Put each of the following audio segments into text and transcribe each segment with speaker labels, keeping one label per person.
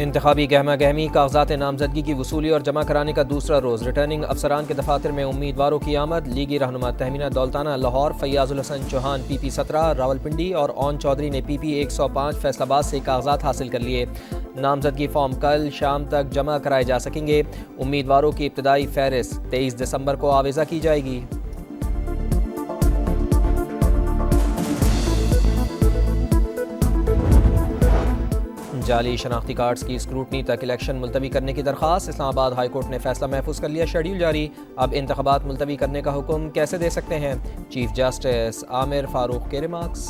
Speaker 1: इंतखाबी गहमा गहमी, कागजात नामजदगी की वसूली और जमा कराने का दूसरा रोज़। रिटर्निंग अफसरान के दफातर में उम्मीदवारों की आमद। लीगी रहनुमा तहमीना दौलताना लाहौर, फैयाजुल हसन चौहान PP 17 रावलपिंडी और ओन चौधरी ने PP 105 फैसलाबाद से कागजात हासिल कर लिए। नामजदगी फॉर्म कल शाम तक जमा कराए जा सकेंगे। उम्मीदवारों की इब्तदाई फहरिस्त 23 दिसंबर को आवेज़ा की जाएगी। जाली शनाख्ती कार्ड्स की स्क्रूटनी तक इलेक्शन मुलतवी करने की दरख्वास्त। इस्लामाबाद हाई कोर्ट ने फैसला महफूज कर लिया, शेड्यूल जारी। अब इंतखाबात मुलतवी करने का हुक्म कैसे दे सकते हैं? चीफ जस्टिस आमिर फारूक के रिमार्क्स।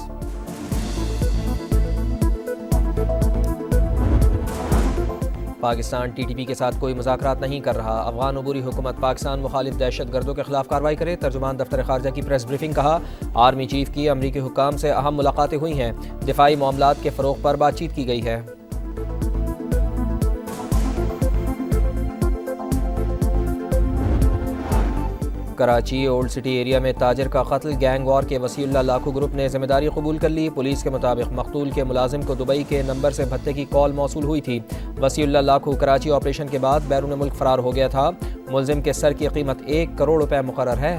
Speaker 1: पाकिस्तान TTP के साथ कोई मुज़ाकरात नहीं कर रहा। अफगान अबूरी हुकूमत पाकिस्तान मुखालिफ दहशत गर्दों के खिलाफ कार्रवाई करे। तर्जुमान दफ्तर खारजा की प्रेस ब्रीफिंग। कहा, आर्मी चीफ की अमरीकी हुक्काम से अहम मुलाकातें हुई हैं। दिफाई मामलात के फ़रोग़ पर बातचीत की गई है। कराची ओल्ड सिटी एरिया में ताजिर का कत्ल। गैंग वॉर के वसीउल्लाह लाखू ग्रुप ने जिम्मेदारी कबूल कर ली। पुलिस के मुताबिक मकतूल के मुलाजिम को दुबई के नंबर से भत्ते की कॉल मौसूल हुई थी। वसीउल्लाह लाखू कराची ऑपरेशन के बाद बैरून मुल्क फरार हो गया था। मुलजिम के सर की कीमत 1 करोड़ रुपए मुकर्रर है।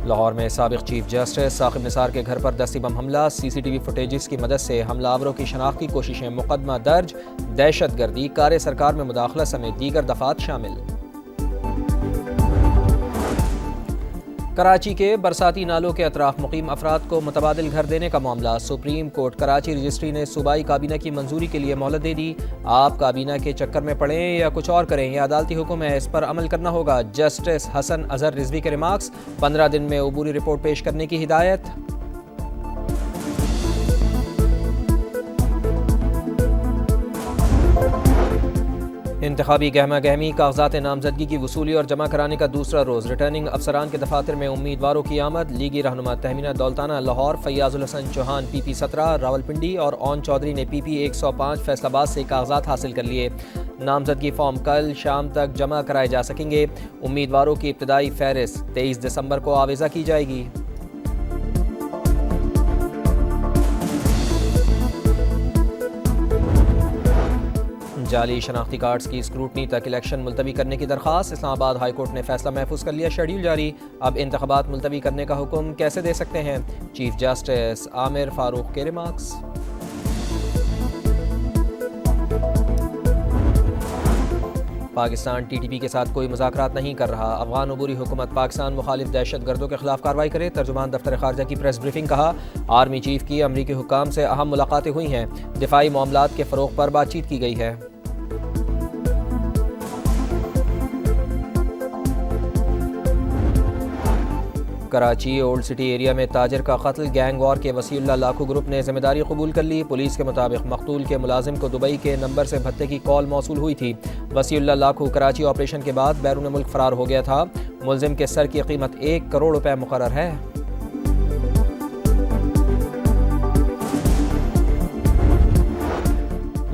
Speaker 1: लाहौर में साबिक चीफ जस्टिस साकिब निसार के घर पर दस्ती बम हमला। CCTV फुटेजेस की मदद से हमलावरों की शनाख्त की कोशिशें। मुकदमा दर्ज। दहशत गर्दी, कार्य सरकार में मुदाखलत समेत दीगर दफात शामिल। कराची के बरसाती नालों के अतराफ मुकीम अफराद को मुतबादिल घर देने का मामला। सुप्रीम कोर्ट कराची रजिस्ट्री ने सूबाई काबीना की मंजूरी के लिए मोहलत दे दी। आप काबीना के चक्कर में पड़ें या कुछ और करें, यह अदालती हुक्म है, इस पर अमल करना होगा। जस्टिस हसन अजहर रिजवी के रिमार्क्स। 15 दिन में अबूरी रिपोर्ट पेश करने की हिदायत। इंतखाबी गहमा गहमी, कागजात नामजदगी की वसूली और जमा कराने का दूसरा रोज़। रिटर्निंग अफसरान के दफातर में उम्मीदवारों की आमद। लीगी रहनुमा तहमीना दौलताना लाहौर, फैयाजुल हसन चौहान PP 17 रावलपिंडी और ओन चौधरी ने PP 105 फैसलाबाद से कागजात हासिल कर लिए। नामजदगी फॉर्म कल शाम तक जमा कराए जा सकेंगे। उम्मीदवारों की इब्तदाई फहरिस्त 23 दिसंबर को आवेज़ा की जाएगी। जाली शनाख्ती कार्ड्स की स्क्रूटनी तक इलेक्शन मुलतवी करने की दरख्वास्त। इस्लामाबाद हाई कोर्ट ने फैसला महफूज कर लिया, शेड्यूल जारी। अब इंतखाबात मुलतवी करने का हुक्म कैसे दे सकते हैं? चीफ जस्टिस आमिर फारूक के रिमार्क्स। पाकिस्तान TTP के साथ कोई मुज़ाकरात नहीं कर रहा। अफगान अबूरी हुकूमत पाकिस्तान मुखालिफ दहशत गर्दों के खिलाफ कार्रवाई करे। तर्जुमान दफ्तर खारजा की प्रेस ब्रीफिंग। कहा, आर्मी चीफ की अमरीकी हुक्काम से अहम मुलाकातें हुई हैं। दिफाई मामलात के फ़रोग़ पर बातचीत की गई है। कराची ओल्ड सिटी एरिया में ताजिर का कत्ल। गैंग वॉर के वसीउल्लाह लाखू ग्रुप ने जिम्मेदारी कबूल कर ली। पुलिस के मुताबिक मकतूल के मुलाजिम को दुबई के नंबर से भत्ते की कॉल मौसूल हुई थी। वसीउल्लाह लाखू कराची ऑपरेशन के बाद बैरून मुल्क फरार हो गया था। मुलजिम के सर की कीमत 1 करोड़ रुपए मुकर्रर है।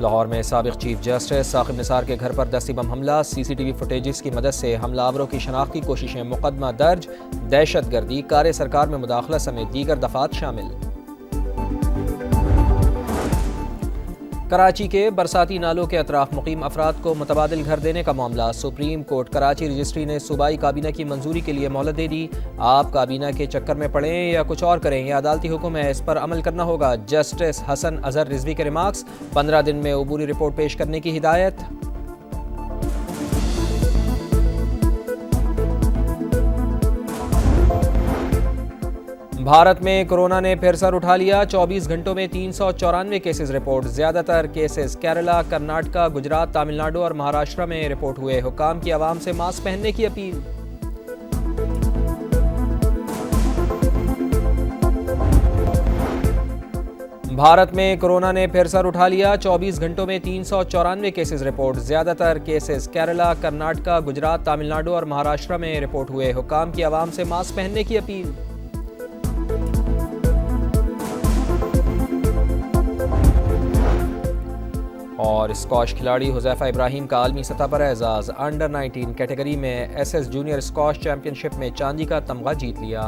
Speaker 1: लाहौर में साबिक चीफ जस्टिस साकिब निसार के घर पर दस्ती बम हमला। CCTV फुटेजेस की मदद से हमलावरों की शनाख्त की कोशिशें। मुकदमा दर्ज। दहशत गर्दी, कार्य सरकार में मुदाखलत समेत दीगर दफात शामिल। कराची के बरसाती नालों के अतराफ मुकीम अफराद को मुतबादिल घर देने का मामला। सुप्रीम कोर्ट कराची रजिस्ट्री ने सूबाई काबीना की मंजूरी के लिए मोहलत दे दी। आप काबीना के चक्कर में पड़ें या कुछ और करें, यह अदालती हुक्म है, इस पर अमल करना होगा। जस्टिस हसन अजहर रिजवी के रिमार्क्स। 15 दिन में अबूरी रिपोर्ट पेश करने की हिदायत। भारत में कोरोना ने फिर सर उठा लिया। 24 घंटों में 394 केसेस रिपोर्ट। ज्यादातर केसेस केरला, कर्नाटका, गुजरात, तमिलनाडु और महाराष्ट्र में रिपोर्ट हुए। हुक्काम की आवाम से मास्क पहनने की अपील। भारत में कोरोना ने फिर सर उठा लिया। 24 घंटों में 394 केसेस रिपोर्ट। ज्यादातर केसेस केरला, कर्नाटका, गुजरात, तमिलनाडु और महाराष्ट्र में रिपोर्ट हुए। हुक्काम की आवाम से मास्क पहनने की अपील। और स्कॉश खिलाड़ी हुज़ैफा इब्राहिम का आलमी सतह पर एजाज़। अंडर 19 कैटेगरी में SS जूनियर स्कॉश चैंपियनशिप में चांदी का तमगा जीत लिया।